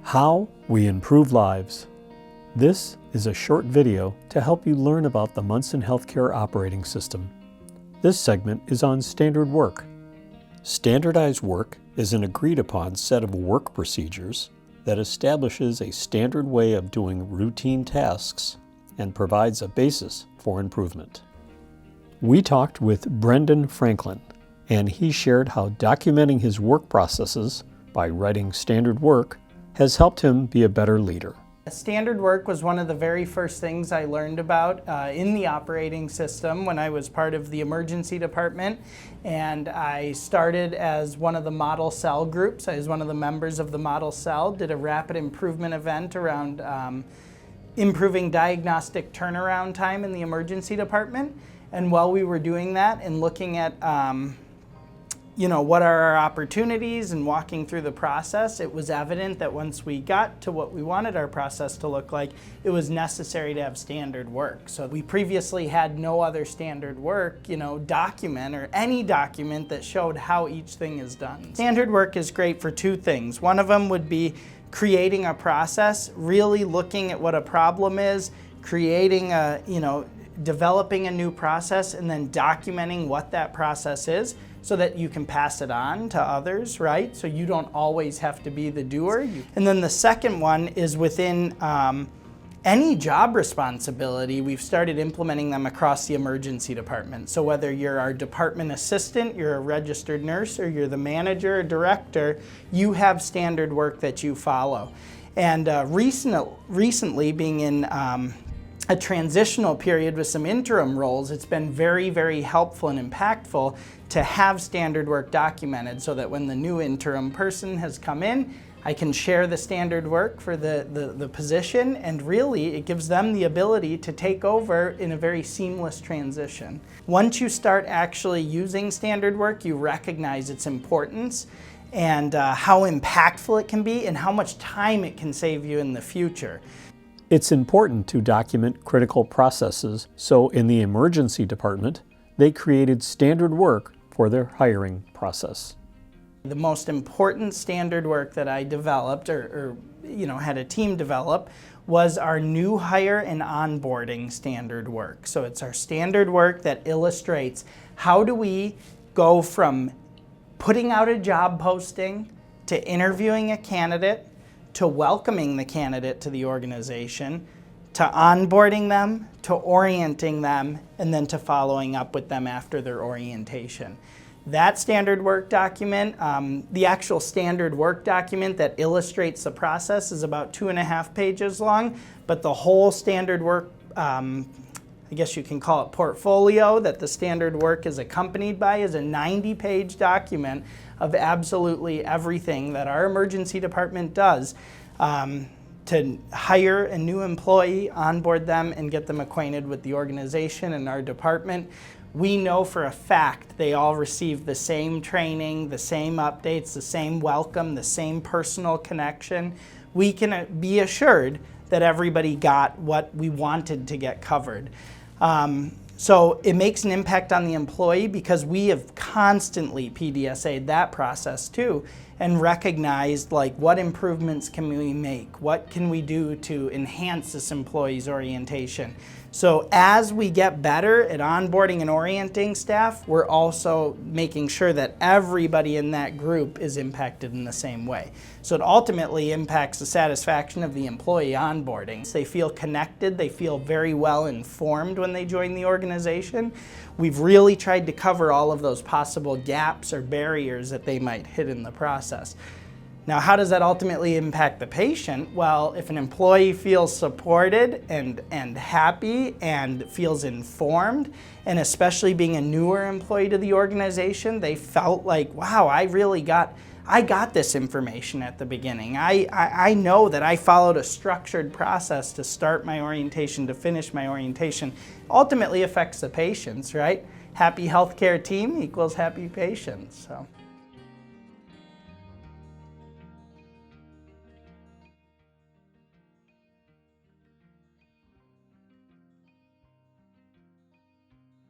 How we improve lives. This is a short video to help you learn about the Munson Healthcare Operating System. This segment is on standard work. Standardized work is an agreed-upon set of work procedures that establishes a standard way of doing routine tasks and provides a basis for improvement. We talked with Brendan Franklin, and he shared how documenting his work processes by writing standard work has helped him be a better leader. Standard work was one of the very first things I learned about in the operating system when I was part of the emergency department, and I started as one of the model cell groups. I was one of the members of the model cell, did a rapid improvement event around improving diagnostic turnaround time in the emergency department. And while we were doing that and looking at what are our opportunities and walking through the process, it was evident that once we got to what we wanted our process to look like, it was necessary to have standard work. So we previously had no other standard work, document or any document that showed how each thing is done. Standard work is great for two things. One of them would be creating a process, really looking at what a problem is, creating developing a new process, and then documenting what that process is so that you can pass it on to others, right? So you don't always have to be the doer. And then the second one is within any job responsibility, we've started implementing them across the emergency department. So whether you're our department assistant, you're a registered nurse, or you're the manager or director, you have standard work that you follow. And recently being in a transitional period with some interim roles, it's been very, very helpful and impactful to have standard work documented so that when the new interim person has come in, I can share the standard work for the position, and really it gives them the ability to take over in a very seamless transition. Once you start actually using standard work, you recognize its importance and how impactful it can be and how much time it can save you in the future. It's important to document critical processes, so in the emergency department, they created standard work for their hiring process. The most important standard work that I developed or had a team develop was our new hire and onboarding standard work. So it's our standard work that illustrates how do we go from putting out a job posting to interviewing a candidate to welcoming the candidate to the organization, to onboarding them, to orienting them, and then to following up with them after their orientation. That standard work document, the actual standard work document that illustrates the process, is about 2.5 pages long, but the whole standard work, I guess you can call it portfolio, that the standard work is accompanied by, is a 90-page document of absolutely everything that our emergency department does to hire a new employee, onboard them, and get them acquainted with the organization and our department. We know for a fact they all receive the same training, the same updates, the same welcome, the same personal connection. We can be assured that everybody got what we wanted to get covered. So it makes an impact on the employee because we have constantly PDSA'd that process too and recognized what improvements can we make? What can we do to enhance this employee's orientation? So as we get better at onboarding and orienting staff, we're also making sure that everybody in that group is impacted in the same way. So it ultimately impacts the satisfaction of the employee onboarding. They feel connected, they feel very well informed when they join the organization. We've really tried to cover all of those possible gaps or barriers that they might hit in the process. Now, how does that ultimately impact the patient? Well, if an employee feels supported and happy and feels informed, and especially being a newer employee to the organization, they felt like, wow, I got this information at the beginning. I know that I followed a structured process to start my orientation, to finish my orientation. Ultimately affects the patients, right? Happy healthcare team equals happy patients. So.